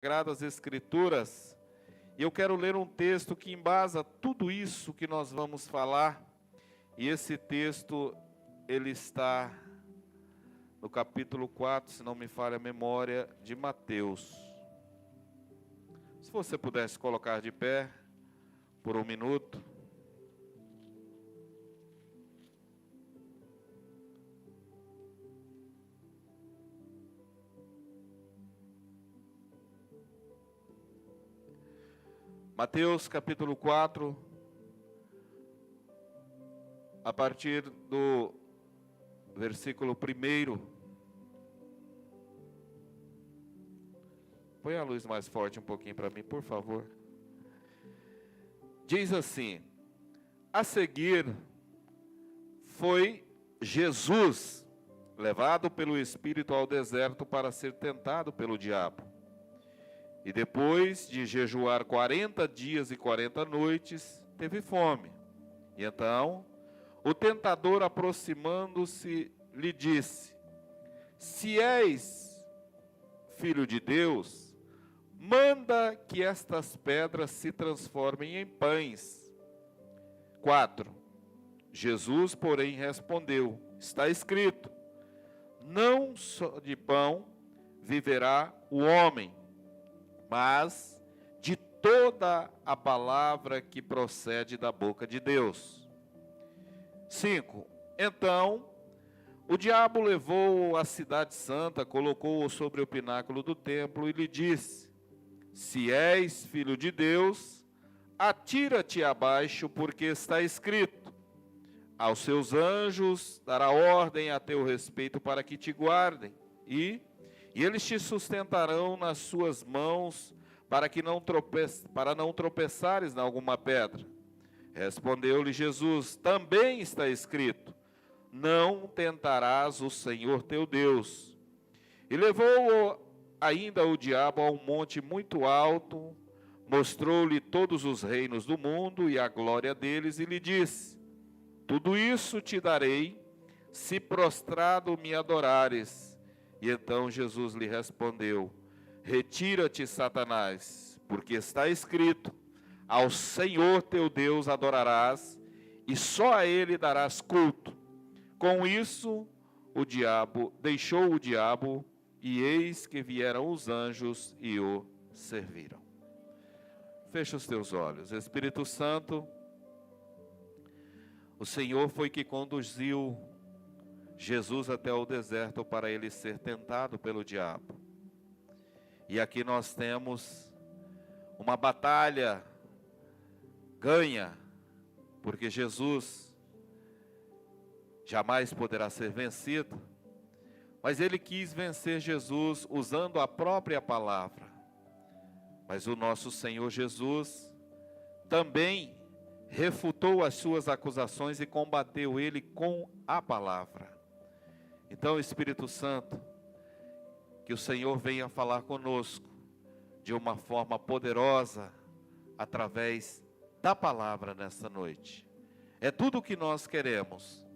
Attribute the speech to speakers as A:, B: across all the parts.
A: Sagradas Escrituras, e eu quero ler um texto que embasa tudo isso que nós vamos falar, e esse texto, ele está no capítulo 4, se não me falha a memória, de Mateus. Se você pudesse colocar de pé por um minuto. Mateus capítulo 4, a partir do versículo 1. Põe a luz mais forte um pouquinho para mim, por favor. Diz assim: a seguir foi Jesus levado pelo Espírito ao deserto para ser tentado pelo diabo. E depois de jejuar 40 dias e 40 noites, teve fome. E então, o tentador, aproximando-se, lhe disse: se és filho de Deus, manda que estas pedras se transformem em pães. 4. Jesus, porém, respondeu: está escrito, não só de pão viverá o homem, mas de toda a palavra que procede da boca de Deus. 5. Então, o diabo levou-o à cidade santa, colocou-o sobre o pináculo do templo e lhe disse: se és filho de Deus, atira-te abaixo, porque está escrito, aos seus anjos dará ordem a teu respeito para que te guardem, e eles te sustentarão nas suas mãos, para não tropeçares em alguma pedra. Respondeu-lhe Jesus: também está escrito, não tentarás o Senhor teu Deus. E levou-o ainda o diabo a um monte muito alto, mostrou-lhe todos os reinos do mundo e a glória deles, e lhe disse: tudo isso te darei, se prostrado me adorares. E então Jesus lhe respondeu: retira-te, Satanás, porque está escrito, ao Senhor teu Deus adorarás, e só a ele darás culto. Com isso, o diabo deixou o diabo, e eis que vieram os anjos e o serviram. Fecha os teus olhos. Espírito Santo, o Senhor foi que conduziu Jesus até o deserto para ele ser tentado pelo diabo. E aqui nós temos uma batalha ganha, porque Jesus jamais poderá ser vencido, mas ele quis vencer Jesus usando a própria palavra. Mas o nosso Senhor Jesus também refutou as suas acusações e combateu ele com a palavra. Então, Espírito Santo, que o Senhor venha falar conosco de uma forma poderosa, através da palavra nesta noite. É tudo o que nós queremos.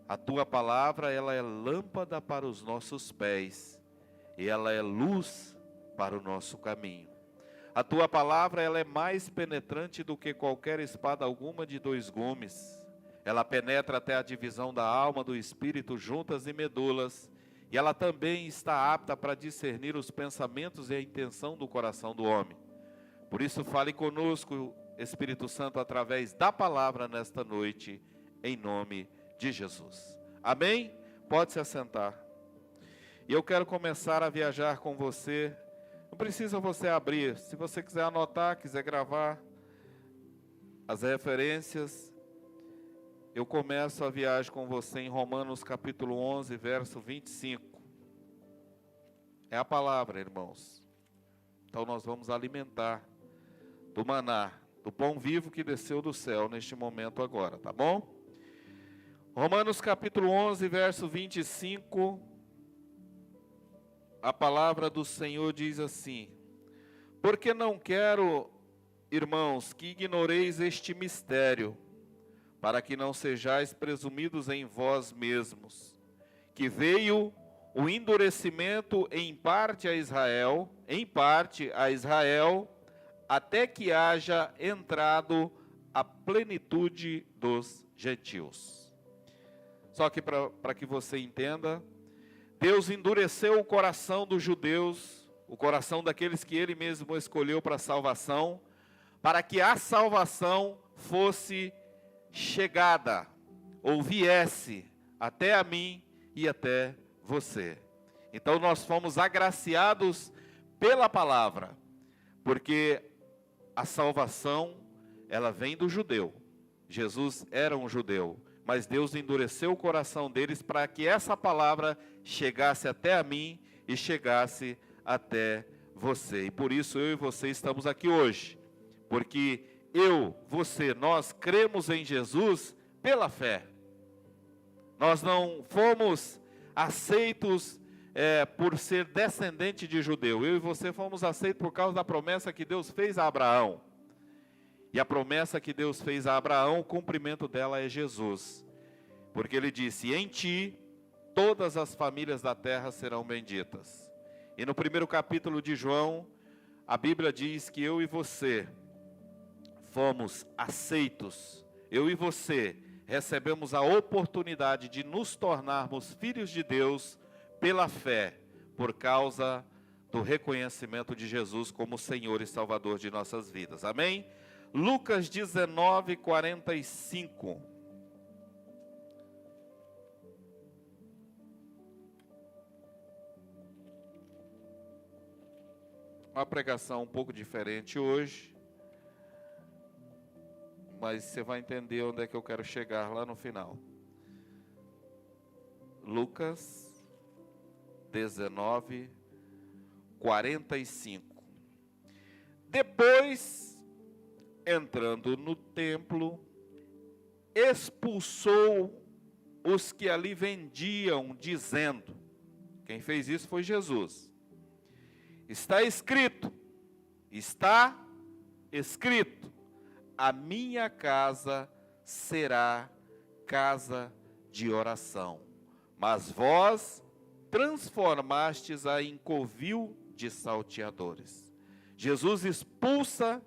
A: A tua palavra, ela é lâmpada para os nossos pés, e ela é luz para o nosso caminho. A tua palavra, ela é mais penetrante do que qualquer espada alguma de 2 gumes. Ela penetra até a divisão da alma, do espírito, juntas e medulas, e ela também está apta para discernir os pensamentos e a intenção do coração do homem. Por isso, fale conosco, Espírito Santo, através da palavra nesta noite, em nome de Jesus. Amém? Pode se assentar. E eu quero começar a viajar com você. Não precisa você abrir. Se você quiser anotar, quiser gravar as referências, eu começo a viagem com você em Romanos capítulo 11, verso 25. É a palavra, irmãos. Então nós vamos alimentar do maná, do pão vivo que desceu do céu neste momento agora, tá bom? Romanos capítulo 11, verso 25. A palavra do Senhor diz assim: porque não quero, irmãos, que ignoreis este mistério, para que não sejais presumidos em vós mesmos, que veio o endurecimento em parte a Israel, até que haja entrado a plenitude dos gentios. Só que para que você entenda, Deus endureceu o coração dos judeus, o coração daqueles que Ele mesmo escolheu para a salvação, para que a salvação fosse chegada, ou viesse até a mim e até você. Então nós fomos agraciados pela palavra, porque a salvação, ela vem do judeu. Jesus era um judeu, mas Deus endureceu o coração deles para que essa palavra chegasse até a mim e chegasse até você. E por isso eu e você estamos aqui hoje, porque nós cremos em Jesus pela fé. Nós não fomos aceitos por ser descendente de judeu. Eu e você fomos aceitos por causa da promessa que Deus fez a Abraão. E a promessa que Deus fez a Abraão, o cumprimento dela é Jesus. Porque Ele disse: em ti todas as famílias da terra serão benditas. E no primeiro capítulo de João, a Bíblia diz que eu e você fomos aceitos. Eu e você recebemos a oportunidade de nos tornarmos filhos de Deus pela fé, por causa do reconhecimento de Jesus como Senhor e Salvador de nossas vidas. Amém? Lucas 19, 45. Uma pregação um pouco diferente hoje, mas você vai entender onde é que eu quero chegar lá no final. Lucas 19, 45. Depois, entrando no templo, expulsou os que ali vendiam, dizendo, quem fez isso foi Jesus. Está escrito, a minha casa será casa de oração, mas vós transformastes-a em covil de salteadores. Jesus expulsa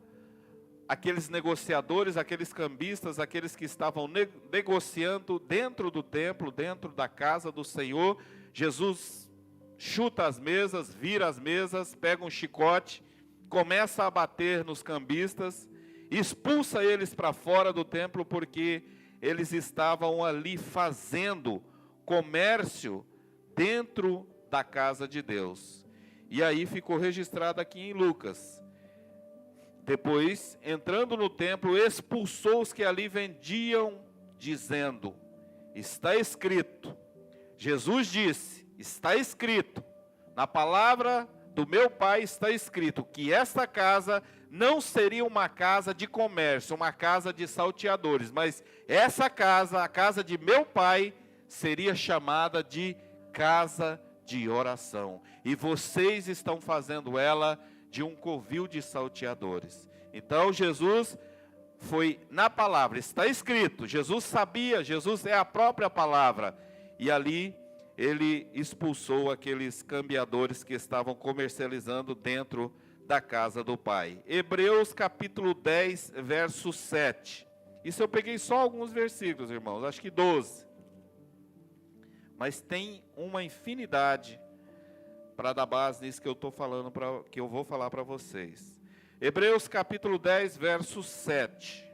A: aqueles negociadores, aqueles cambistas, aqueles que estavam negociando dentro do templo, dentro da casa do Senhor. Jesus chuta as mesas, vira as mesas, pega um chicote, começa a bater nos cambistas, expulsa eles para fora do templo, porque eles estavam ali fazendo comércio dentro da casa de Deus. E aí ficou registrado aqui em Lucas. Depois, entrando no templo, expulsou os que ali vendiam, dizendo, está escrito. Jesus disse, está escrito, na palavra do meu Pai está escrito, que esta casa não seria uma casa de comércio, uma casa de salteadores, mas essa casa, a casa de meu Pai, seria chamada de casa de oração. E vocês estão fazendo ela de um covil de salteadores. Então Jesus foi na palavra, está escrito, Jesus sabia, Jesus é a própria palavra, e ali ele expulsou aqueles cambiadores que estavam comercializando dentro da casa do Pai. Hebreus capítulo 10, verso 7. Isso eu peguei só alguns versículos, irmãos, acho que 12. Mas tem uma infinidade para dar base nisso que eu estou falando, que eu vou falar para vocês. Hebreus capítulo 10, verso 7.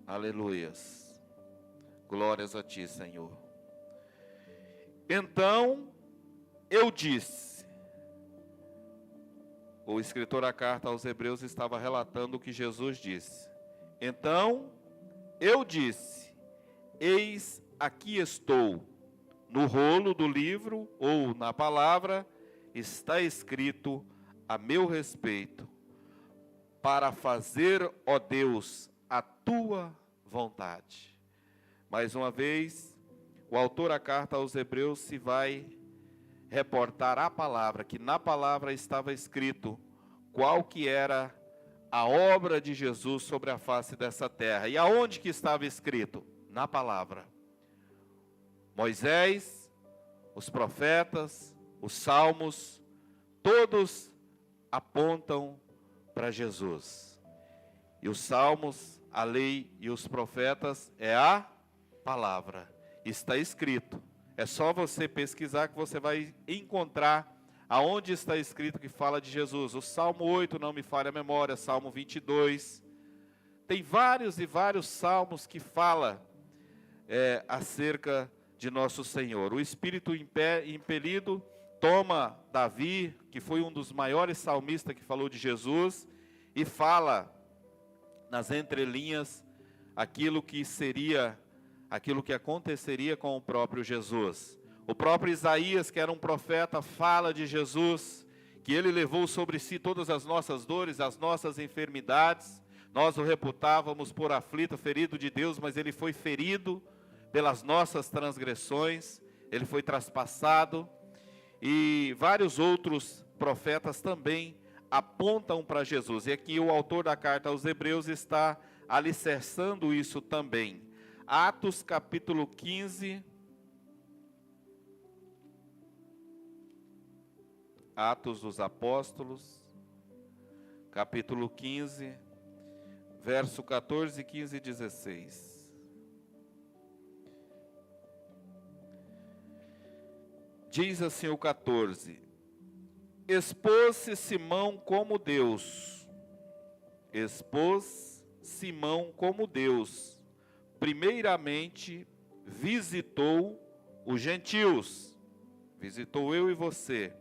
A: Aleluias. Glórias a ti, Senhor. Então, eu disse. O escritor da carta aos Hebreus estava relatando o que Jesus disse. Então, eu disse, eis aqui estou, no rolo do livro, ou na palavra, está escrito a meu respeito, para fazer, ó Deus, a tua vontade. Mais uma vez, o autor da carta aos Hebreus se vai reportar a palavra, que na palavra estava escrito qual que era a obra de Jesus sobre a face dessa terra. E aonde que estava escrito? Na palavra. Moisés, os profetas, os salmos, todos apontam para Jesus. E os salmos, a lei e os profetas é a palavra. Está escrito. É só você pesquisar que você vai encontrar aonde está escrito que fala de Jesus. O Salmo 8, não me falha a memória, Salmo 22. Tem vários e vários salmos que falam acerca de nosso Senhor. O Espírito impelido toma Davi, que foi um dos maiores salmistas que falou de Jesus, e fala nas entrelinhas aquilo que aconteceria com o próprio Jesus. O próprio Isaías, que era um profeta, fala de Jesus, que ele levou sobre si todas as nossas dores, as nossas enfermidades. Nós o reputávamos por aflito, ferido de Deus, mas ele foi ferido pelas nossas transgressões, ele foi traspassado. E vários outros profetas também apontam para Jesus. E aqui o autor da carta aos Hebreus está alicerçando isso também. Atos capítulo 15. Atos dos Apóstolos, capítulo 15, verso 14, 15 e 16. Diz assim o 14: expôs-se Simão como Deus, primeiramente visitou os gentios, visitou eu e você,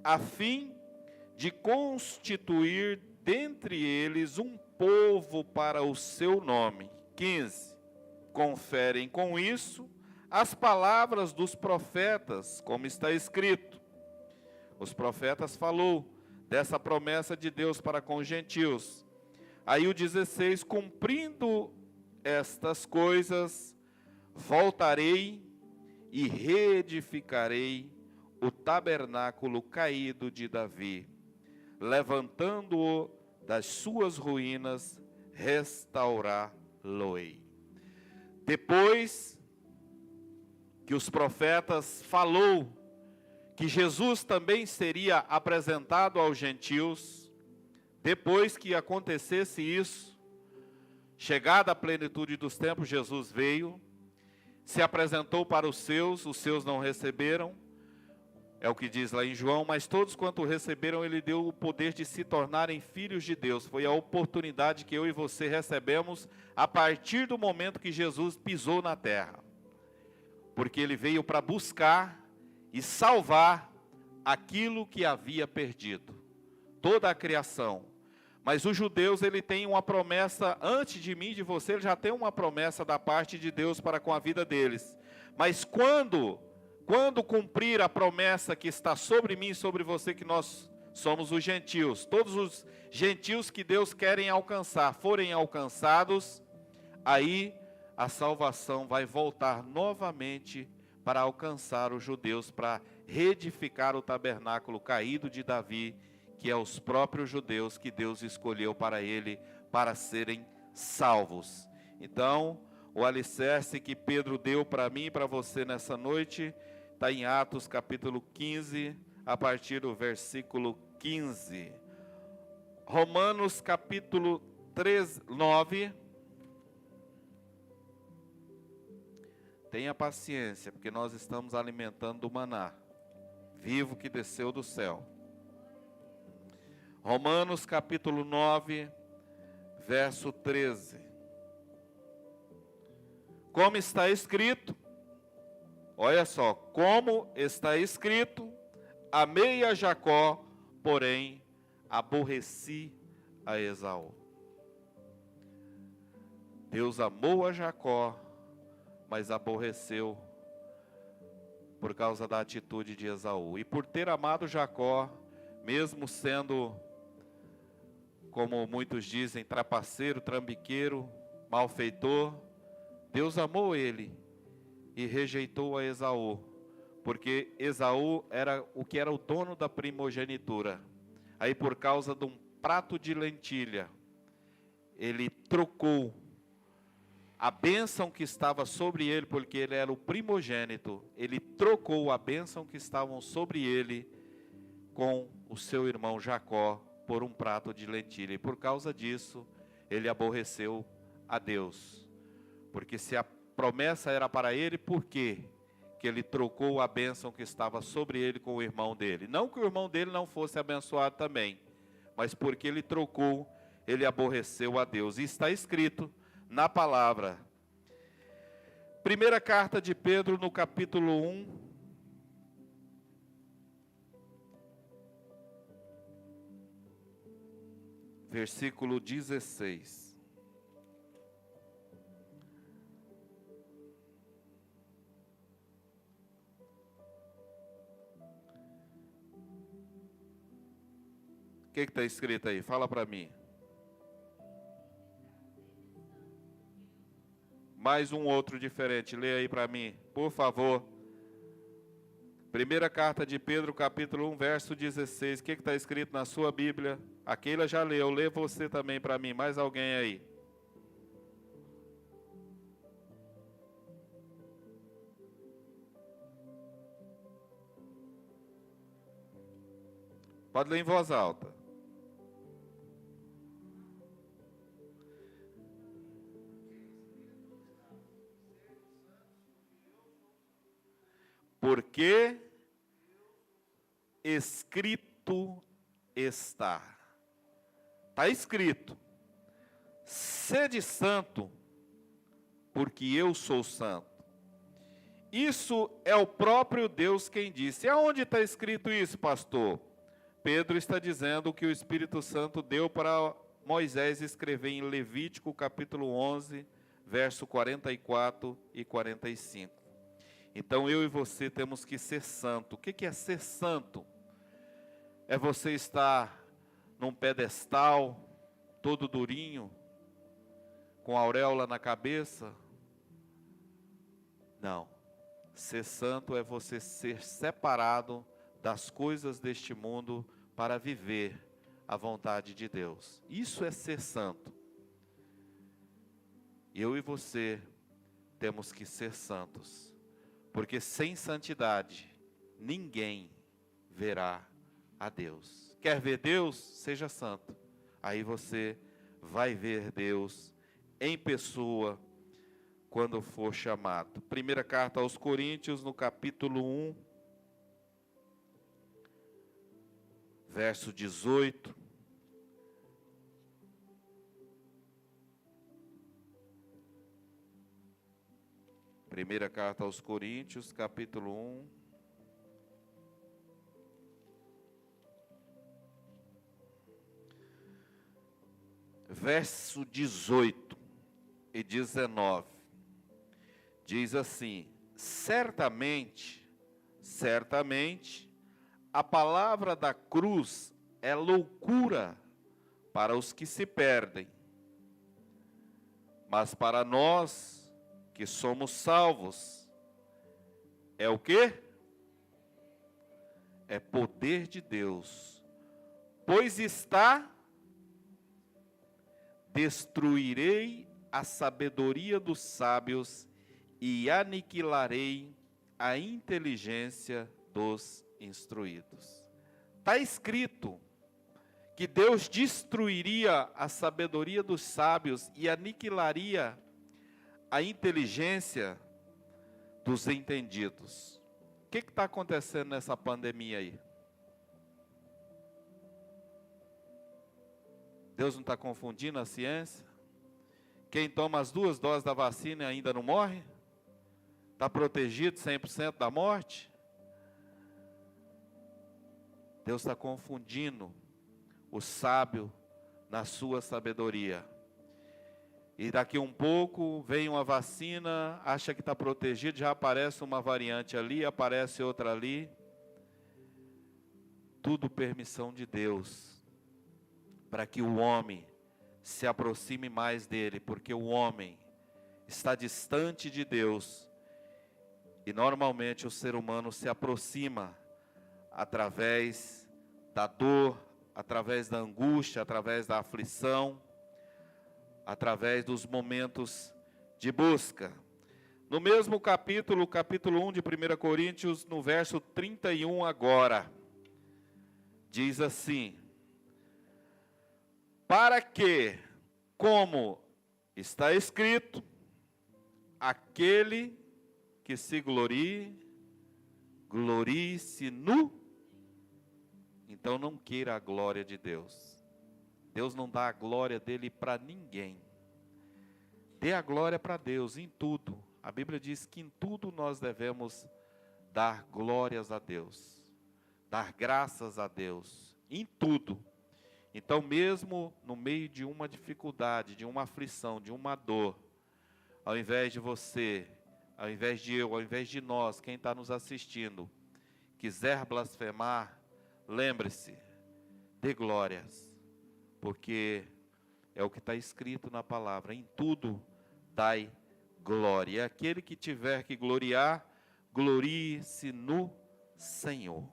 A: a fim de constituir dentre eles um povo para o seu nome. 15. Conferem com isso as palavras dos profetas, como está escrito. Os profetas falou dessa promessa de Deus para com os gentios. Aí o 16, cumprindo estas coisas, voltarei e reedificarei o tabernáculo caído de Davi, levantando-o das suas ruínas, restaurá-lo-ei. Depois que os profetas falou que Jesus também seria apresentado aos gentios, depois que acontecesse isso, chegada a plenitude dos tempos, Jesus veio, se apresentou para os seus não receberam, é o que diz lá em João, mas todos quanto receberam, ele deu o poder de se tornarem filhos de Deus. Foi a oportunidade que eu e você recebemos a partir do momento que Jesus pisou na terra. Porque ele veio para buscar e salvar aquilo que havia perdido. Toda a criação. Mas os judeus, ele tem uma promessa, antes de mim e de você, ele já tem uma promessa da parte de Deus para com a vida deles. Mas quando cumprir a promessa que está sobre mim e sobre você, que nós somos os gentios, todos os gentios que Deus querem alcançar, forem alcançados, aí a salvação vai voltar novamente para alcançar os judeus, para reedificar o tabernáculo caído de Davi, que é os próprios judeus que Deus escolheu para ele, para serem salvos. Então, o alicerce que Pedro deu para mim e para você nessa noite, está em Atos capítulo 15, a partir do versículo 15. Romanos capítulo 9. Tenha paciência, porque nós estamos alimentando o maná vivo que desceu do céu. Romanos capítulo 9, verso 13. Como está escrito, olha só, como está escrito, amei a Jacó, porém aborreci a Esaú. Deus amou a Jacó, mas aborreceu por causa da atitude de Esaú. E por ter amado Jacó, mesmo sendo, como muitos dizem, trapaceiro, trambiqueiro, malfeitor, Deus amou ele e rejeitou a Esaú, porque Esaú era o que era o dono da primogenitura. Aí por causa de um prato de lentilha. Ele trocou a bênção que estava sobre ele, porque ele era o primogênito. Ele trocou a bênção que estavam sobre ele com o seu irmão Jacó por um prato de lentilha. E por causa disso, ele aborreceu a Deus. Porque se a promessa era para ele, por quê que ele trocou a bênção que estava sobre ele com o irmão dele? Não que o irmão dele não fosse abençoado também, mas porque ele trocou, ele aborreceu a Deus. E está escrito na palavra. Primeira carta de Pedro, no capítulo 1. Versículo 16. O que está escrito aí? Fala para mim. Mais um outro diferente. Lê aí para mim, por favor. Primeira carta de Pedro, capítulo 1, verso 16. O que está escrito na sua Bíblia? A Keila já leu. Lê você também para mim. Mais alguém aí? Pode ler em voz alta. Porque escrito está. Está escrito: sede santo, porque eu sou santo. Isso é o próprio Deus quem disse. Aonde está escrito isso, pastor? Pedro está dizendo que o Espírito Santo deu para Moisés escrever em Levítico capítulo 11, verso 44 e 45. Então eu e você temos que ser santo. O que é ser santo? É você estar num pedestal, todo durinho, com a auréola na cabeça? Não. Ser santo é você ser separado das coisas deste mundo para viver a vontade de Deus. Isso é ser santo. Eu e você temos que ser santos. Porque sem santidade, ninguém verá a Deus. Quer ver Deus? Seja santo. Aí você vai ver Deus em pessoa quando for chamado. Primeira carta aos Coríntios, no capítulo 1, verso 18. Primeira carta aos Coríntios, capítulo 1. Verso 18 e 19. Diz assim: certamente, a palavra da cruz é loucura para os que se perdem, mas para nós que somos salvos, é o quê? É poder de Deus. Pois está: destruirei a sabedoria dos sábios e aniquilarei a inteligência dos instruídos. Está escrito que Deus destruiria a sabedoria dos sábios e aniquilaria a inteligência dos entendidos. O que está acontecendo nessa pandemia aí? Deus não está confundindo a ciência? Quem toma as 2 doses da vacina ainda não morre? Está protegido 100% da morte? Deus está confundindo o sábio na sua sabedoria. E daqui um pouco vem uma vacina, acha que está protegido, já aparece uma variante ali, aparece outra ali. Tudo permissão de Deus, para que o homem se aproxime mais dele, porque o homem está distante de Deus. E normalmente o ser humano se aproxima através da dor, através da angústia, através da aflição, através dos momentos de busca. No mesmo capítulo 1 de 1 Coríntios, no verso 31 agora, diz assim: para que, como está escrito, aquele que se glorie, glorie-se no... Então não queira a glória de Deus. Deus não dá a glória dele para ninguém. Dê a glória para Deus em tudo. A Bíblia diz que em tudo nós devemos dar glórias a Deus, dar graças a Deus, em tudo. Então, mesmo no meio de uma dificuldade, de uma aflição, de uma dor, ao invés de você, ao invés de eu, ao invés de nós, quem está nos assistindo, quiser blasfemar, lembre-se, dê glórias, porque é o que está escrito na palavra: em tudo dai glória. E aquele que tiver que gloriar, glorie-se no Senhor.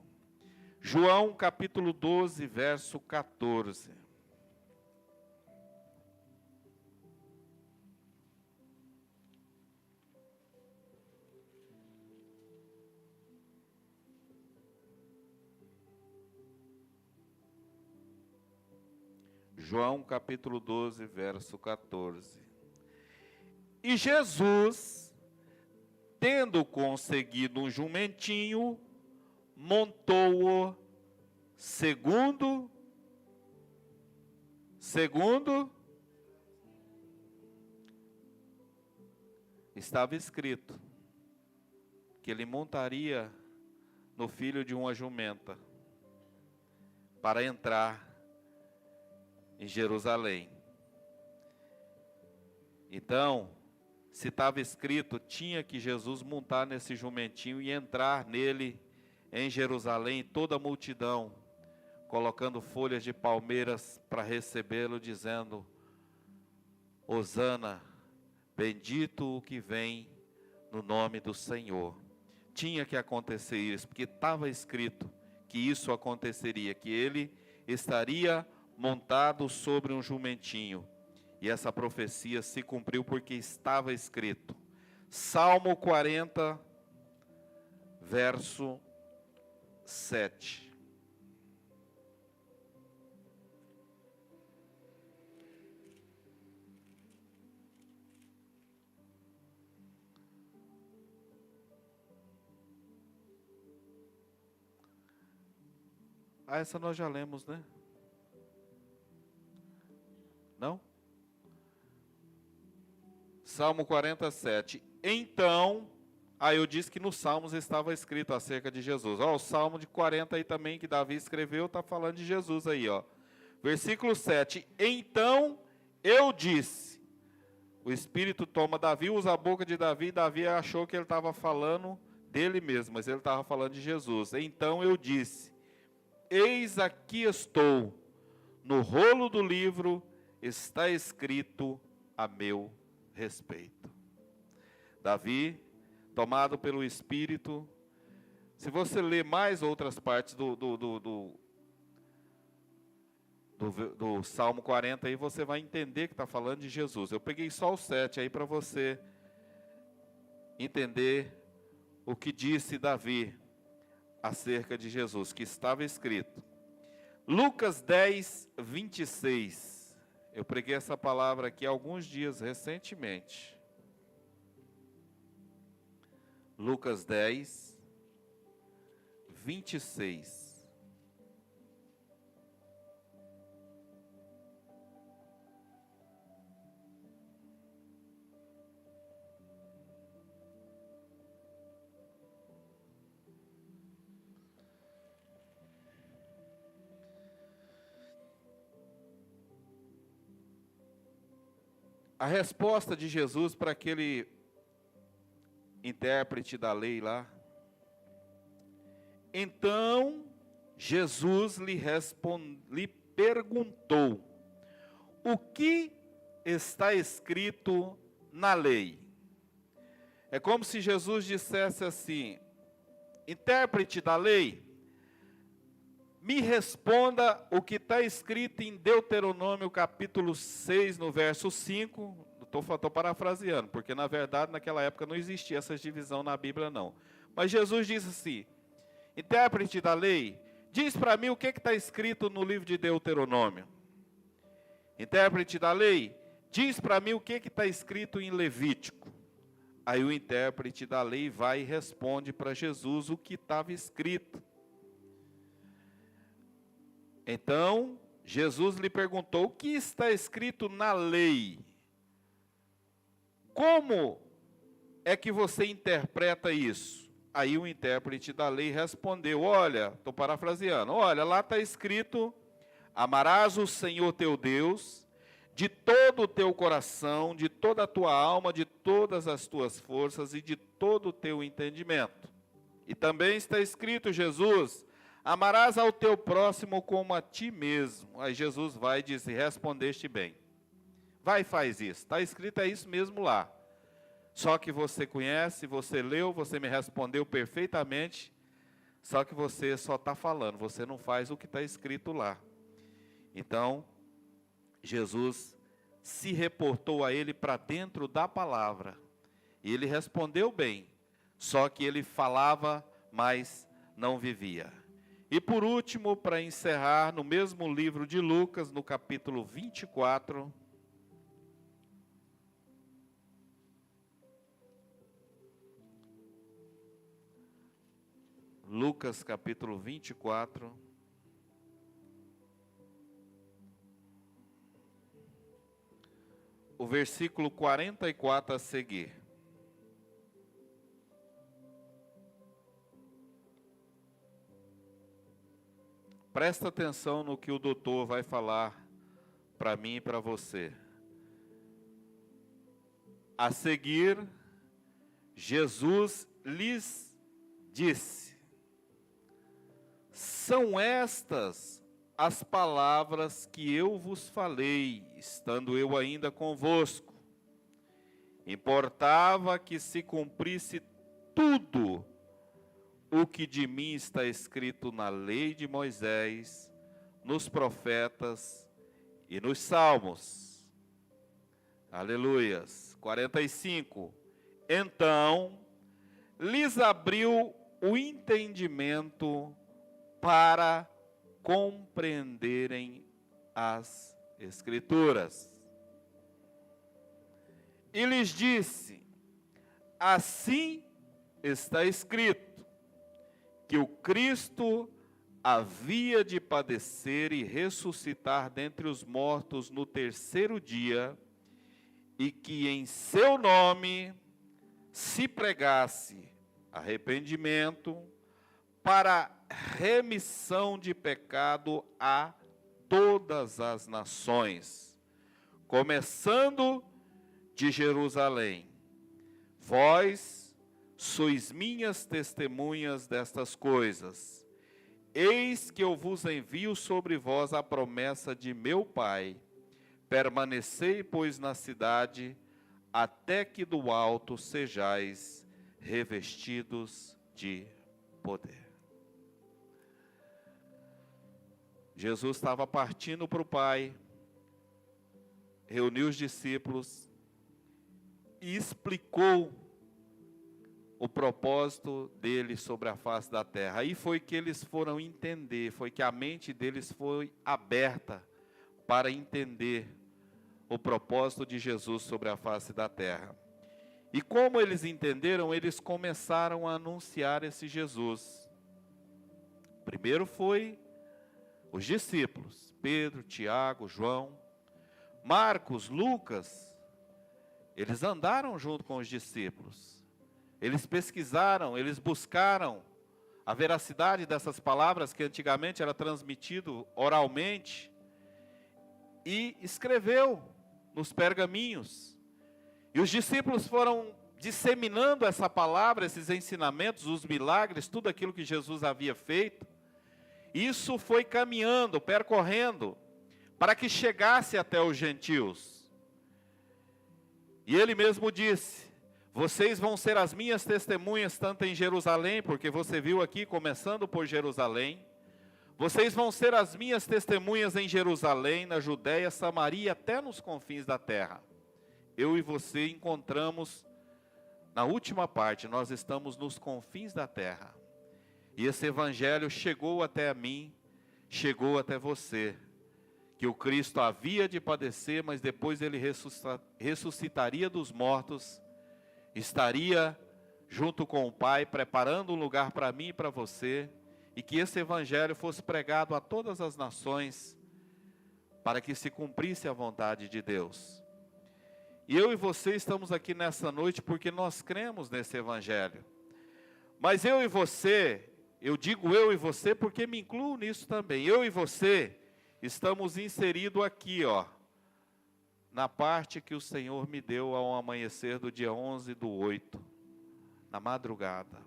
A: João capítulo 12, verso 14. João capítulo 12, verso 14. E Jesus, tendo conseguido um jumentinho, montou-o segundo, estava escrito que ele montaria no filho de uma jumenta para entrar em Jerusalém. Então, se estava escrito, tinha que Jesus montar nesse jumentinho e entrar nele em Jerusalém, toda a multidão, colocando folhas de palmeiras para recebê-lo, dizendo: Hosana, bendito o que vem no nome do Senhor. Tinha que acontecer isso, porque estava escrito que isso aconteceria, que ele estaria montado sobre um jumentinho. E essa profecia se cumpriu porque estava escrito. Salmo 40, verso 7. Essa nós já lemos, né? Não? Salmo 47. Então, eu disse que nos Salmos estava escrito acerca de Jesus. O Salmo de 40 aí também, que Davi escreveu, está falando de Jesus aí, ó. Versículo 7. Então eu disse. O Espírito toma Davi, usa a boca de Davi. Davi achou que ele estava falando dele mesmo, mas ele estava falando de Jesus. Então eu disse: eis aqui estou, no rolo do livro está escrito a meu respeito. Davi, tomado pelo Espírito, se você ler mais outras partes do Salmo 40, aí você vai entender que está falando de Jesus. Eu peguei só o 7 aí para você entender o que disse Davi acerca de Jesus, que estava escrito. Lucas 10, 26. Eu preguei essa palavra aqui há alguns dias, recentemente. Lucas 10, 26. A resposta de Jesus para aquele intérprete da lei lá. Então Jesus lhe perguntou: o que está escrito na lei? É como se Jesus dissesse assim: intérprete da lei, me responda o que está escrito em Deuteronômio capítulo 6, no verso 5. Estou parafraseando, porque na verdade naquela época não existia essa divisão na Bíblia não. Mas Jesus diz assim, intérprete da lei, diz para mim o que está escrito no livro de Deuteronômio. Intérprete da lei, diz para mim o que está escrito em Levítico. Aí o intérprete da lei vai e responde para Jesus o que estava escrito. Então, Jesus lhe perguntou, o que está escrito na lei? Como é que você interpreta isso? Aí o intérprete da lei respondeu, olha, estou parafraseando, olha, lá está escrito, amarás o Senhor teu Deus, de todo o teu coração, de toda a tua alma, de todas as tuas forças e de todo o teu entendimento. E também está escrito, Jesus, amarás ao teu próximo como a ti mesmo. Aí Jesus vai e diz, respondeste bem. Vai e faz isso. Está escrito, é isso mesmo lá. Só que você conhece, você leu, você me respondeu perfeitamente. Só que você só está falando, você não faz o que está escrito lá. Então, Jesus se reportou a ele para dentro da palavra. E ele respondeu bem. Só que ele falava, mas não vivia. E por último, para encerrar, no mesmo livro de Lucas, no capítulo 24. Lucas capítulo 24. O versículo 44 a seguir. Presta atenção no que o doutor vai falar para mim e para você. A seguir, Jesus lhes disse, são estas as palavras que eu vos falei, estando eu ainda convosco. Importava que se cumprisse tudo o que de mim está escrito na lei de Moisés, nos profetas e nos salmos. Aleluias. 45. Então, lhes abriu o entendimento para compreenderem as Escrituras. E lhes disse, assim está escrito, que o Cristo havia de padecer e ressuscitar dentre os mortos no terceiro dia, e que em seu nome se pregasse arrependimento para remissão de pecado a todas as nações, começando de Jerusalém. Vós sois minhas testemunhas destas coisas. Eis que eu vos envio sobre vós a promessa de meu Pai. Permanecei, pois, na cidade, até que do alto sejais revestidos de poder. Jesus estava partindo para o Pai, reuniu os discípulos e explicou o propósito dele sobre a face da terra. Aí foi que eles foram entender, foi que a mente deles foi aberta para entender o propósito de Jesus sobre a face da terra. E como eles entenderam, eles começaram a anunciar esse Jesus. Primeiro foi os discípulos, Pedro, Tiago, João, Marcos, Lucas, eles andaram junto com os discípulos. Eles pesquisaram, eles buscaram a veracidade dessas palavras que antigamente era transmitido oralmente e escreveu nos pergaminhos. E os discípulos foram disseminando essa palavra, esses ensinamentos, os milagres, tudo aquilo que Jesus havia feito. Isso foi caminhando, percorrendo, para que chegasse até os gentios. E ele mesmo disse, vocês vão ser as minhas testemunhas, tanto em Jerusalém, porque você viu aqui, começando por Jerusalém, Vocês vão ser as minhas testemunhas em Jerusalém, na Judéia, Samaria, até nos confins da terra. Eu e você encontramos, na última parte, nós estamos nos confins da terra. E esse evangelho chegou até mim, chegou até você. Que o Cristo havia de padecer, mas depois ele ressuscitaria dos mortos, estaria junto com o Pai, preparando um lugar para mim e para você, e que esse evangelho fosse pregado a todas as nações, para que se cumprisse a vontade de Deus. E eu e você estamos aqui nessa noite porque nós cremos nesse evangelho. Mas eu e você, eu digo eu e você porque me incluo nisso também, eu e você estamos inseridos aqui, ó, na parte que o Senhor me deu ao amanhecer do dia 11/8, na madrugada.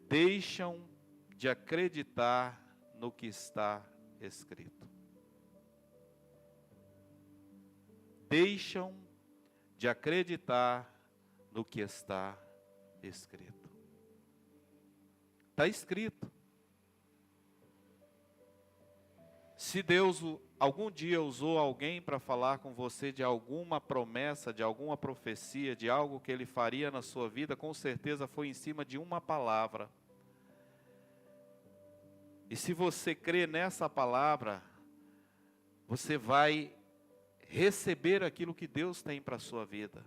A: Deixam de acreditar no que está escrito. Deixam de acreditar no que está escrito. Está escrito. Se Deus algum dia usou alguém para falar com você de alguma promessa, de alguma profecia, de algo que Ele faria na sua vida, com certeza foi em cima de uma palavra. E se você crê nessa palavra, você vai receber aquilo que Deus tem para a sua vida.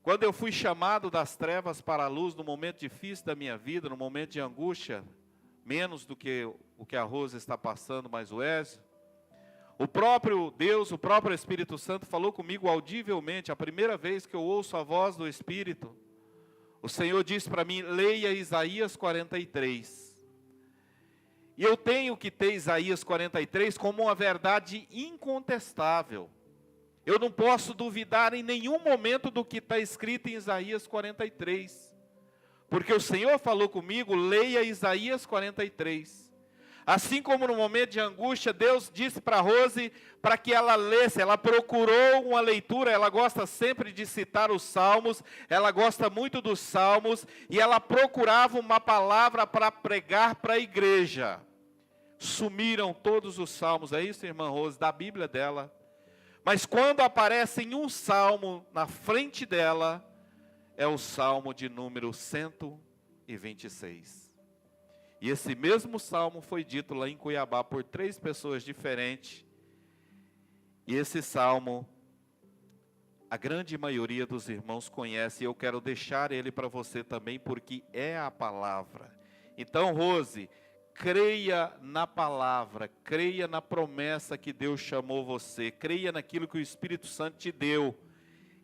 A: Quando eu fui chamado das trevas para a luz, no momento difícil da minha vida, no momento de angústia, menos do que o que a Rosa está passando, mas o Ézio, o próprio Deus, o próprio Espírito Santo falou comigo audivelmente, a primeira vez que eu ouço a voz do Espírito, o Senhor disse para mim, leia Isaías 43. E eu tenho que ter Isaías 43 como uma verdade incontestável. Eu não posso duvidar em nenhum momento do que está escrito em Isaías 43. Porque o Senhor falou comigo, leia Isaías 43. Assim como no momento de angústia, Deus disse para Rose para que ela lesse, ela procurou uma leitura, ela gosta sempre de citar os Salmos, ela gosta muito dos Salmos, e ela procurava uma palavra para pregar para a igreja. Sumiram todos os Salmos, é isso, irmã Rose, da Bíblia dela. Mas quando aparece um Salmo na frente dela, é o Salmo de número 126. E esse mesmo Salmo foi dito lá em Cuiabá por 3 pessoas diferentes. E esse Salmo, a grande maioria dos irmãos conhece, e eu quero deixar ele para você também, porque é a palavra. Então, Rose, creia na palavra, creia na promessa que Deus chamou você, creia naquilo que o Espírito Santo te deu,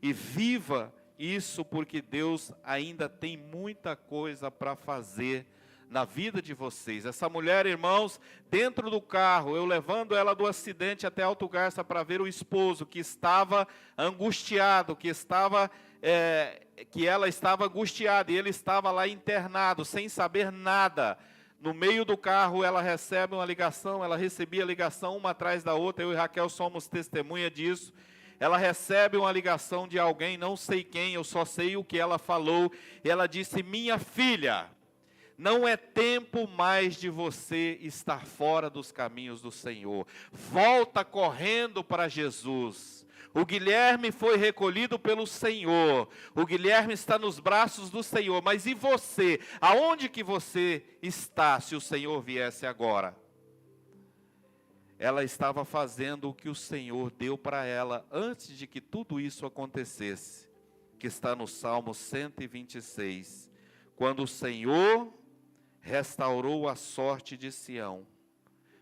A: e viva isso, porque Deus ainda tem muita coisa para fazer na vida de vocês. Essa mulher, irmãos, dentro do carro, eu levando ela do acidente até Alto Garça para ver o esposo, que estava angustiado, que ela estava angustiada, e ele estava lá internado, sem saber nada. No meio do carro, ela recebe uma ligação, ela recebia ligação uma atrás da outra, eu e Raquel somos testemunha disso. Ela recebe uma ligação de alguém, não sei quem, eu só sei o que ela falou, e ela disse, minha filha, não é tempo mais de você estar fora dos caminhos do Senhor, volta correndo para Jesus. O Guilherme foi recolhido pelo Senhor, o Guilherme está nos braços do Senhor, mas e você? Aonde que você está se o Senhor viesse agora? Ela estava fazendo o que o Senhor deu para ela antes de que tudo isso acontecesse, que está no Salmo 126. Quando o Senhor restaurou a sorte de Sião,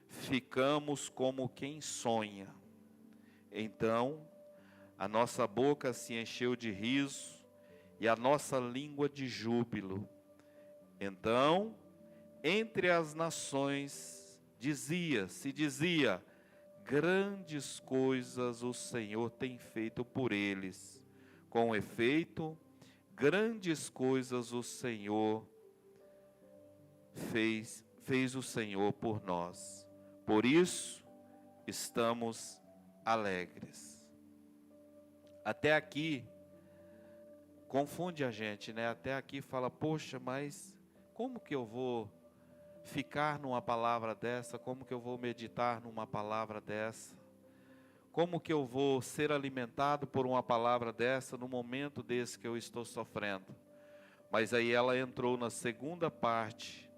A: ficamos como quem sonha. Então, a nossa boca se encheu de riso e a nossa língua de júbilo. Então, entre as nações se dizia, grandes coisas o Senhor tem feito por eles. Com efeito, grandes coisas o Senhor fez o Senhor por nós. Por isso, estamos alegres. Até aqui, confunde a gente, né? Até aqui fala, poxa, mas como que eu vou ficar numa palavra dessa? Como que eu vou meditar numa palavra dessa? Como que eu vou ser alimentado por uma palavra dessa no momento desse que eu estou sofrendo? Mas aí ela entrou na segunda parte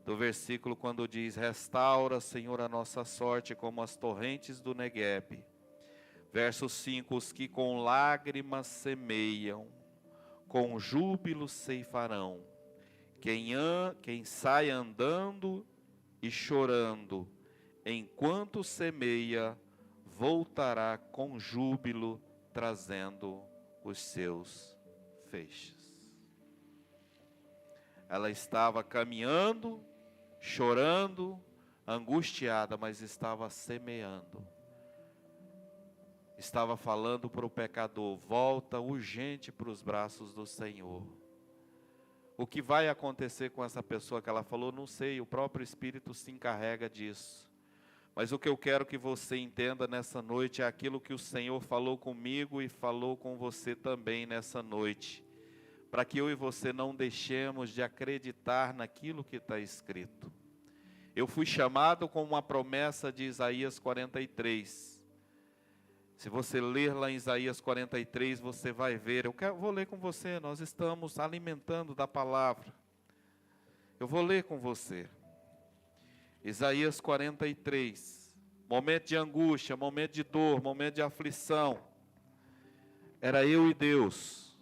A: do versículo, quando diz: restaura, Senhor, a nossa sorte como as torrentes do Neguebe. Verso 5, os que com lágrimas semeiam, com júbilo ceifarão. Quem sai andando e chorando, enquanto semeia, voltará com júbilo, trazendo os seus feixes. Ela estava caminhando, chorando, angustiada, mas estava semeando. Estava falando para o pecador: volta urgente para os braços do Senhor. O que vai acontecer com essa pessoa que ela falou, não sei, o próprio Espírito se encarrega disso. Mas o que eu quero que você entenda nessa noite é aquilo que o Senhor falou comigo e falou com você também nessa noite. Para que eu e você não deixemos de acreditar naquilo que está escrito. Eu fui chamado com uma promessa de Isaías 43. Se você ler lá em Isaías 43, você vai ver. Vou ler com você, nós estamos alimentando da palavra. Eu vou ler com você. Isaías 43. Momento de angústia, momento de dor, momento de aflição. Era eu e Deus.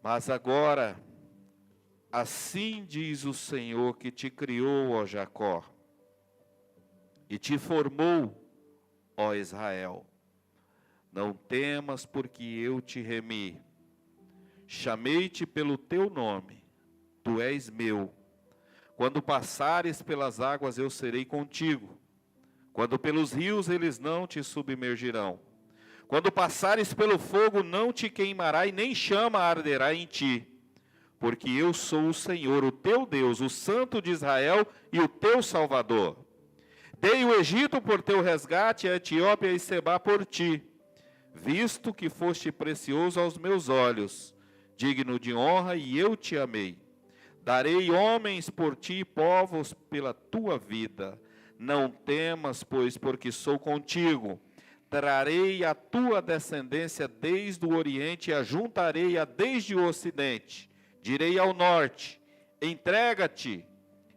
A: Mas agora, assim diz o Senhor que te criou, ó Jacó, e te formou, ó Israel. Não temas, porque eu te remi. Chamei-te pelo teu nome, tu és meu. Quando passares pelas águas, eu serei contigo. Quando pelos rios, eles não te submergirão. Quando passares pelo fogo, não te queimará, e nem chama arderá em ti. Porque eu sou o Senhor, o teu Deus, o Santo de Israel e o teu Salvador. Dei o Egito por teu resgate, a Etiópia e Sebá por ti, visto que foste precioso aos meus olhos, digno de honra, e eu te amei. Darei homens por ti e povos pela tua vida. Não temas, pois, porque sou contigo. Trarei a tua descendência desde o oriente e a juntarei-a desde o ocidente. Direi ao norte: entrega-te,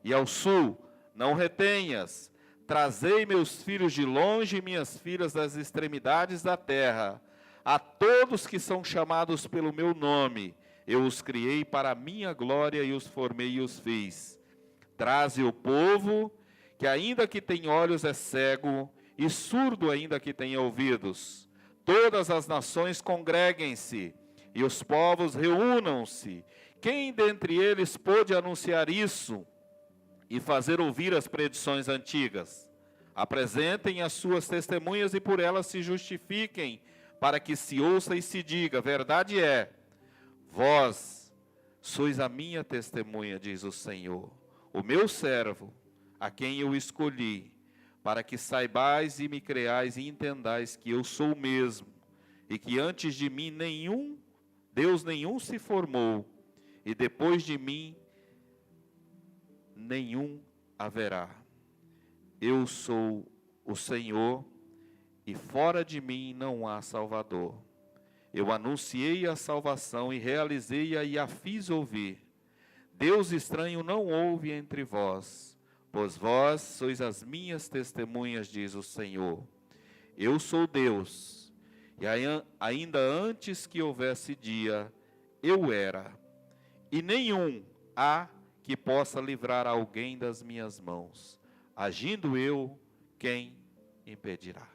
A: e ao sul: não retenhas. Trazei meus filhos de longe e minhas filhas das extremidades da terra. A todos que são chamados pelo meu nome, eu os criei para a minha glória e os formei e os fiz. Traze o povo, que ainda que tem olhos é cego, e surdo ainda que tem ouvidos. Todas as nações congreguem-se, e os povos reúnam-se. Quem dentre eles pôde anunciar isso e fazer ouvir as predições antigas? Apresentem as suas testemunhas e por elas se justifiquem, para que se ouça e se diga: verdade é, vós sois a minha testemunha, diz o Senhor, o meu servo, a quem eu escolhi, para que saibais e me creais e entendais que eu sou o mesmo, e que antes de mim Deus nenhum se formou, e depois de mim nenhum haverá. Eu sou o Senhor, e fora de mim não há Salvador. Eu anunciei a salvação e realizei-a e a fiz ouvir. Deus estranho não houve entre vós, pois vós sois as minhas testemunhas, diz o Senhor. Eu sou Deus, e ainda antes que houvesse dia, eu era, e nenhum há que possa livrar alguém das minhas mãos. Agindo eu, quem impedirá?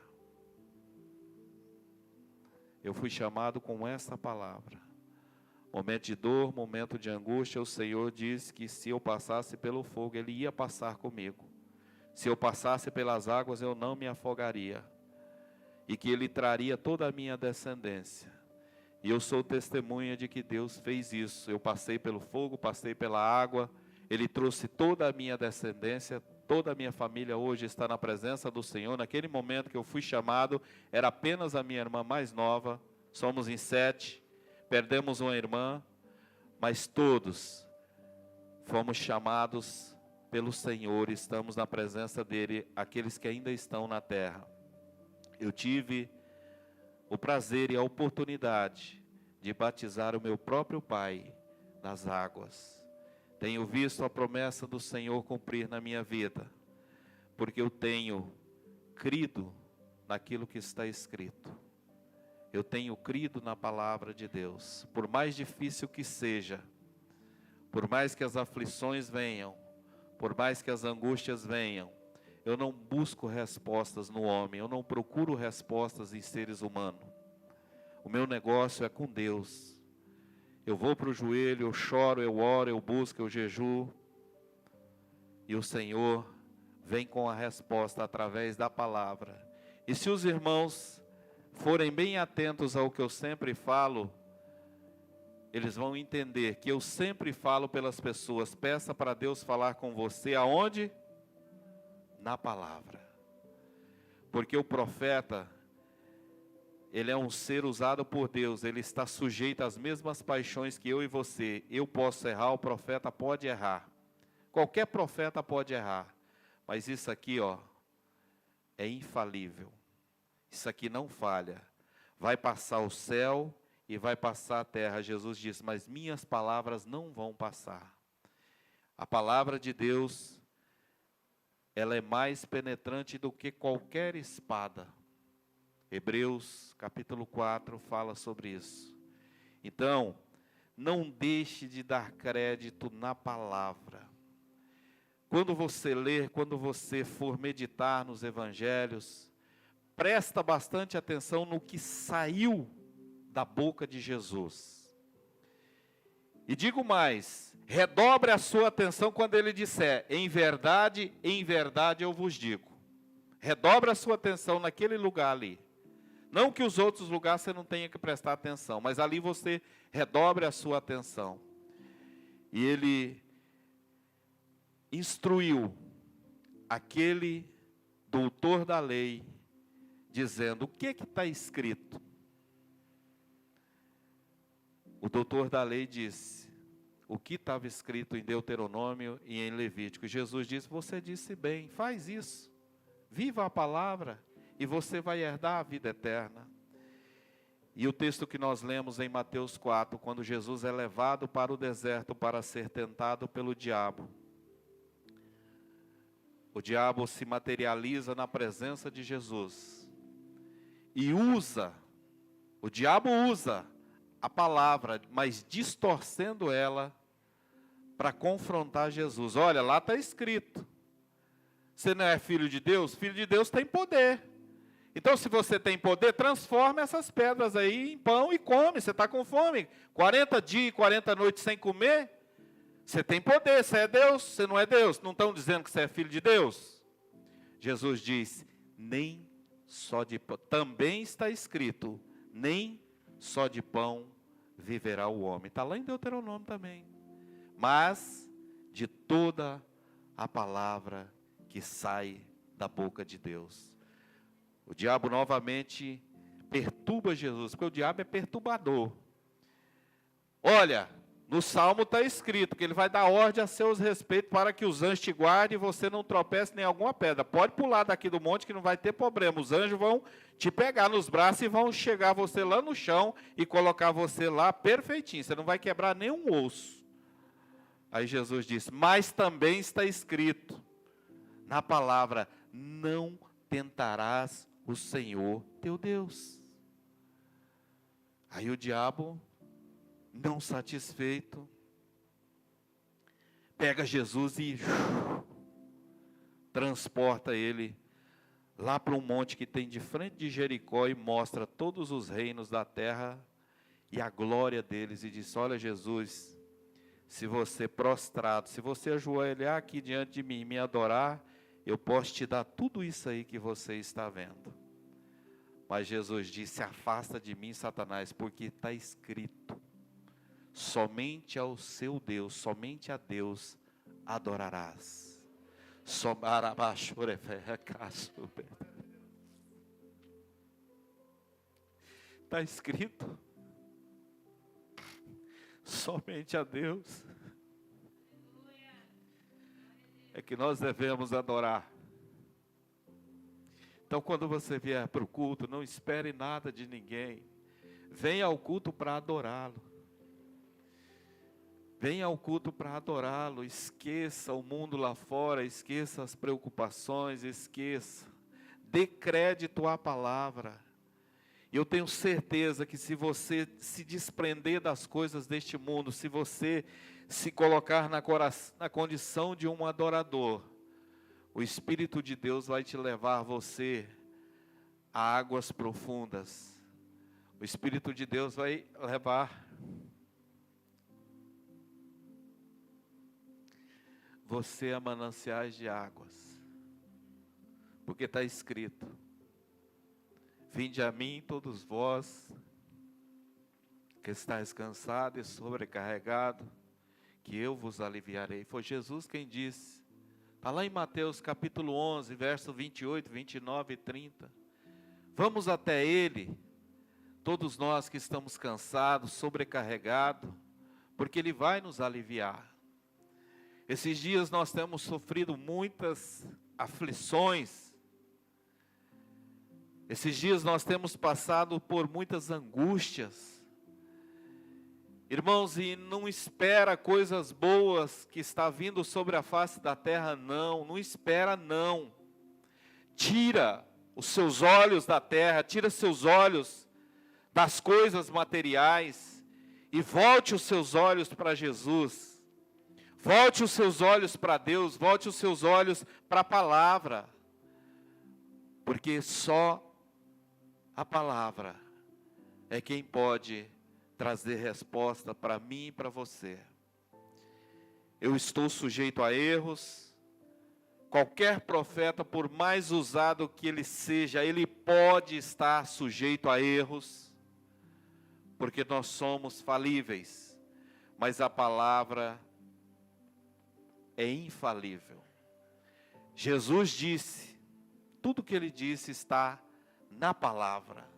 A: Eu fui chamado com essa palavra. Momento de dor, momento de angústia, o Senhor disse que se eu passasse pelo fogo, Ele ia passar comigo. Se eu passasse pelas águas, eu não me afogaria. E que Ele traria toda a minha descendência. E eu sou testemunha de que Deus fez isso. Eu passei pelo fogo, passei pela água. Ele trouxe toda a minha descendência. Toda a minha família hoje está na presença do Senhor. Naquele momento que eu fui chamado, era apenas a minha irmã mais nova. Somos em 7. Perdemos uma irmã, mas todos fomos chamados pelo Senhor, estamos na presença dEle, aqueles que ainda estão na terra. Eu tive o prazer e a oportunidade de batizar o meu próprio pai nas águas. Tenho visto a promessa do Senhor cumprir na minha vida, porque eu tenho crido naquilo que está escrito. Eu tenho crido na palavra de Deus. Por mais difícil que seja, por mais que as aflições venham, por mais que as angústias venham, eu não busco respostas no homem, eu não procuro respostas em seres humanos. O meu negócio é com Deus. Eu vou para o joelho, eu choro, eu oro, eu busco, eu jejuo. E o Senhor vem com a resposta através da palavra. E se os irmãos forem bem atentos ao que eu sempre falo, eles vão entender que eu sempre falo pelas pessoas, peça para Deus falar com você aonde? Na palavra. Porque o profeta, ele é um ser usado por Deus, ele está sujeito às mesmas paixões que eu e você. Eu posso errar, o profeta pode errar. Qualquer profeta pode errar. Mas isso aqui, ó, é infalível. Isso aqui não falha. Vai passar o céu e vai passar a terra. Jesus diz, mas minhas palavras não vão passar. A palavra de Deus, ela é mais penetrante do que qualquer espada. Hebreus capítulo 4 fala sobre isso. Então, não deixe de dar crédito na palavra. Quando você ler, quando você for meditar nos evangelhos, presta bastante atenção no que saiu da boca de Jesus. E digo mais, redobre a sua atenção quando ele disser, em verdade eu vos digo. Redobre a sua atenção naquele lugar ali. Não que os outros lugares você não tenha que prestar atenção, mas ali você redobre a sua atenção. E ele instruiu aquele doutor da lei, dizendo, o que está escrito? O doutor da lei disse, o que estava escrito em Deuteronômio e em Levítico. Jesus disse, você disse bem, faz isso. Viva a palavra e você vai herdar a vida eterna. E o texto que nós lemos em Mateus 4, quando Jesus é levado para o deserto para ser tentado pelo diabo. O diabo se materializa na presença de Jesus. E o diabo usa a palavra, mas distorcendo ela para confrontar Jesus. Olha, lá está escrito. Você não é filho de Deus? Filho de Deus tem poder. Então, se você tem poder, transforma essas pedras aí em pão e come. Você está com fome. 40 dias e 40 noites sem comer. Você tem poder, você é Deus, você não é Deus. Não estão dizendo que você é filho de Deus? Jesus diz, nem só de pão. Também está escrito, nem só de pão viverá o homem. Está lá em Deuteronômio também. Mas de toda a palavra que sai da boca de Deus. O diabo novamente perturba Jesus, porque o diabo é perturbador. Olha, no Salmo está escrito que ele vai dar ordem a seus respeitos para que os anjos te guardem e você não tropece nem alguma pedra. Pode pular daqui do monte que não vai ter problema. Os anjos vão te pegar nos braços e vão chegar você lá no chão e colocar você lá perfeitinho. Você não vai quebrar nenhum osso. Aí Jesus disse, mas também está escrito na palavra, não tentarás o Senhor teu Deus. Aí o diabo, não satisfeito, pega Jesus e transporta ele lá para um monte que tem de frente de Jericó e mostra todos os reinos da terra e a glória deles. E diz, olha Jesus, se você prostrado, se você ajoelhar aqui diante de mim e me adorar, eu posso te dar tudo isso aí que você está vendo. Mas Jesus disse, afasta de mim, Satanás, porque está escrito, somente ao seu Deus, somente a Deus adorarás. Está escrito, somente a Deus é que nós devemos adorar. Então, quando você vier para o culto, não espere nada de ninguém. Venha ao culto para adorá-lo. Venha ao culto para adorá-lo. Esqueça o mundo lá fora, esqueça as preocupações, esqueça. Dê crédito à palavra. E eu tenho certeza que se você se desprender das coisas deste mundo, se você se colocar na condição de um adorador, o Espírito de Deus vai te levar você a águas profundas. O Espírito de Deus vai levar você a mananciais de águas. Porque está escrito: vinde a mim todos vós, que estáis cansados e sobrecarregados, que eu vos aliviarei. Foi Jesus quem disse. Está lá em Mateus capítulo 11, verso 28, 29 e 30. Vamos até Ele, todos nós que estamos cansados, sobrecarregados, porque Ele vai nos aliviar. Esses dias nós temos sofrido muitas aflições. Esses dias nós temos passado por muitas angústias. Irmãos, e não espera coisas boas que está vindo sobre a face da terra, não espera não. Tira os seus olhos da terra, tira seus olhos das coisas materiais e volte os seus olhos para Jesus. Volte os seus olhos para Deus, volte os seus olhos para a palavra. Porque só a palavra é quem pode trazer resposta para mim e para você. Eu estou sujeito a erros. Qualquer profeta, por mais usado que ele seja, ele pode estar sujeito a erros, porque nós somos falíveis, mas a palavra é infalível. Jesus disse, tudo que ele disse está na palavra.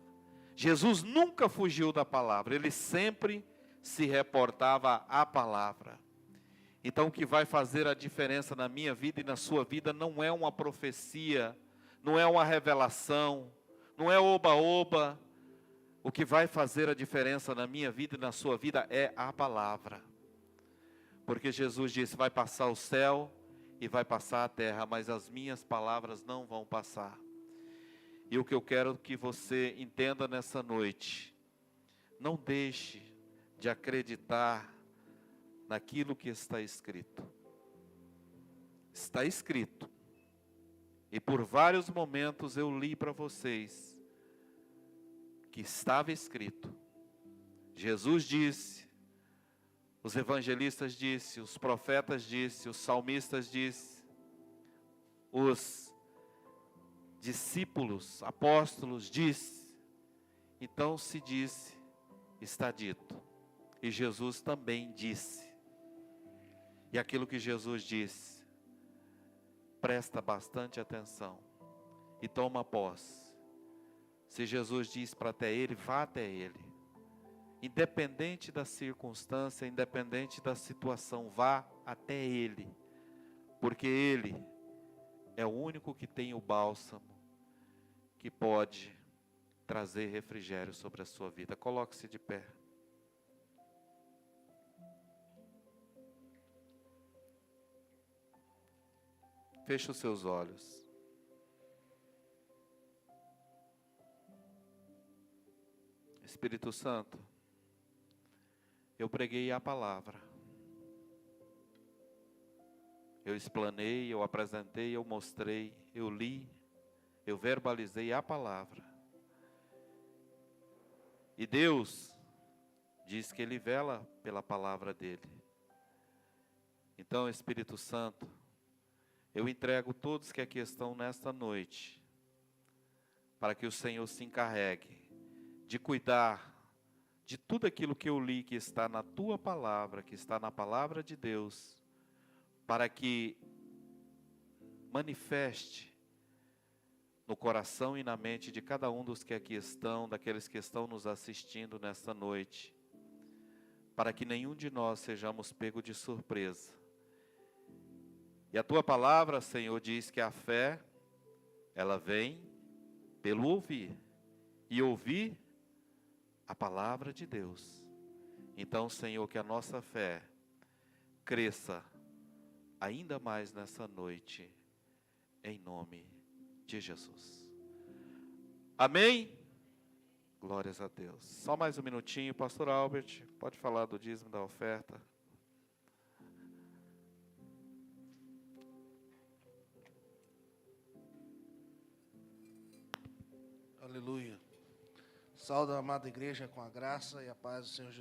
A: Jesus nunca fugiu da palavra, ele sempre se reportava à palavra. Então o que vai fazer a diferença na minha vida e na sua vida não é uma profecia, não é uma revelação, não é oba-oba. O que vai fazer a diferença na minha vida e na sua vida é a palavra. Porque Jesus disse, vai passar o céu e vai passar a terra, mas as minhas palavras não vão passar. E o que eu quero que você entenda nessa noite, não deixe de acreditar naquilo que está escrito. Está escrito. E por vários momentos eu li para vocês que estava escrito. Jesus disse, os evangelistas disse, os profetas disse, os salmistas disse, os discípulos, apóstolos disse. Então se disse, está dito. E Jesus também disse. E aquilo que Jesus disse, presta bastante atenção e toma posse. Se Jesus diz para até Ele, vá até Ele. Independente da circunstância, independente da situação, vá até Ele. Porque Ele é o único que tem o bálsamo, que pode trazer refrigério sobre a sua vida. Coloque-se de pé. Feche os seus olhos. Espírito Santo, eu preguei a palavra. Eu explanei, eu apresentei, eu mostrei, eu li, eu verbalizei a palavra. E Deus diz que Ele vela pela palavra dEle. Então, Espírito Santo, eu entrego todos que aqui estão nesta noite, para que o Senhor se encarregue de cuidar de tudo aquilo que eu li, que está na Tua palavra, que está na palavra de Deus, para que manifeste no coração e na mente de cada um dos que aqui estão, daqueles que estão nos assistindo nesta noite, para que nenhum de nós sejamos pego de surpresa E a tua palavra, Senhor, diz que a fé, ela vem pelo ouvir, e ouvir a palavra de Deus. Então, Senhor, que a nossa fé cresça ainda mais nessa noite, em nome de Jesus. Amém? Glórias a Deus. Só mais um minutinho, pastor Albert, pode falar do dízimo da oferta.
B: Aleluia. Saúde a amada igreja com a graça e a paz do Senhor Jesus.